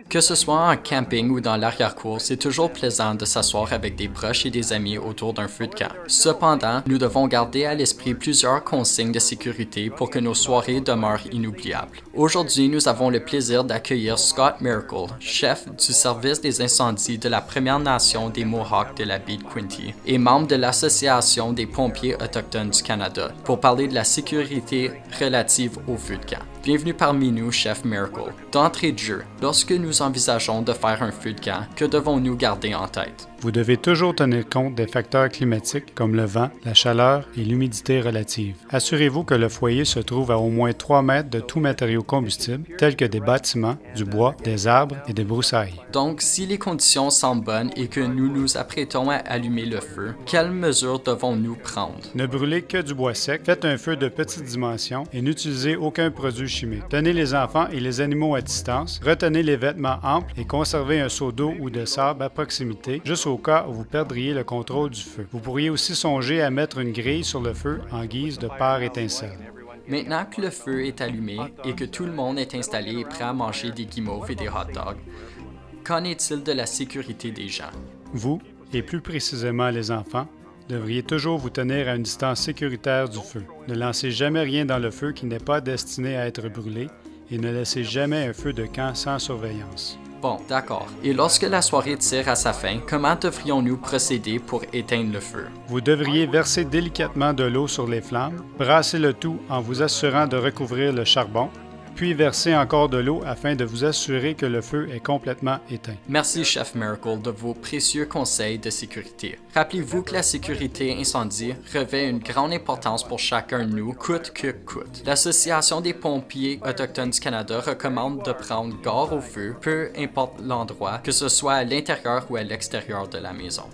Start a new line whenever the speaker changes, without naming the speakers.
Que ce soit en camping ou dans l'arrière-cour, c'est toujours plaisant de s'asseoir avec des proches et des amis autour d'un feu de camp. Cependant, nous devons garder à l'esprit plusieurs consignes de sécurité pour que nos soirées demeurent inoubliables. Aujourd'hui, nous avons le plaisir d'accueillir Scott Miracle, chef du service des incendies de la Première Nation des Mohawks de la baie de Quinte et membre de l'Association des pompiers autochtones du Canada, pour parler de la sécurité relative aux feux de camp. Bienvenue parmi nous, chef Miracle. D'entrée de jeu, lorsque nous envisageons de faire un feu de camp, que devons-nous garder en tête?
Vous devez toujours tenir compte des facteurs climatiques comme le vent, la chaleur et l'humidité relative. Assurez-vous que le foyer se trouve à au moins 3 mètres de tout matériau combustible, tels que des bâtiments, du bois, des arbres et des broussailles.
Donc, si les conditions semblent bonnes et que nous nous apprêtons à allumer le feu, quelles mesures devons-nous prendre?
Ne brûlez que du bois sec, faites un feu de petite dimension et n'utilisez aucun produit chimique. Tenez les enfants et les animaux à distance, retenez les vêtements amples et conservez un seau d'eau ou de sable à proximité, juste au cas où vous perdriez le contrôle du feu. Vous pourriez aussi songer à mettre une grille sur le feu en guise de pare-étincelle.
Maintenant que le feu est allumé et que tout le monde est installé et prêt à manger des guimauves et des hot dogs, qu'en est-il de la sécurité des gens?
Vous, et plus précisément les enfants, devriez toujours vous tenir à une distance sécuritaire du feu. Ne lancez jamais rien dans le feu qui n'est pas destiné à être brûlé et ne laissez jamais un feu de camp sans surveillance.
Bon, d'accord. Et lorsque la soirée tire à sa fin, comment devrions-nous procéder pour éteindre le feu?
Vous devriez verser délicatement de l'eau sur les flammes, brasser le tout en vous assurant de recouvrir le charbon, puis verser encore de l'eau afin de vous assurer que le feu est complètement éteint.
Merci, chef Miracle, de vos précieux conseils de sécurité. Rappelez-vous que la sécurité incendie revêt une grande importance pour chacun de nous, coûte que coûte. L'Association des pompiers autochtones du Canada recommande de prendre garde au feu, peu importe l'endroit, que ce soit à l'intérieur ou à l'extérieur de la maison.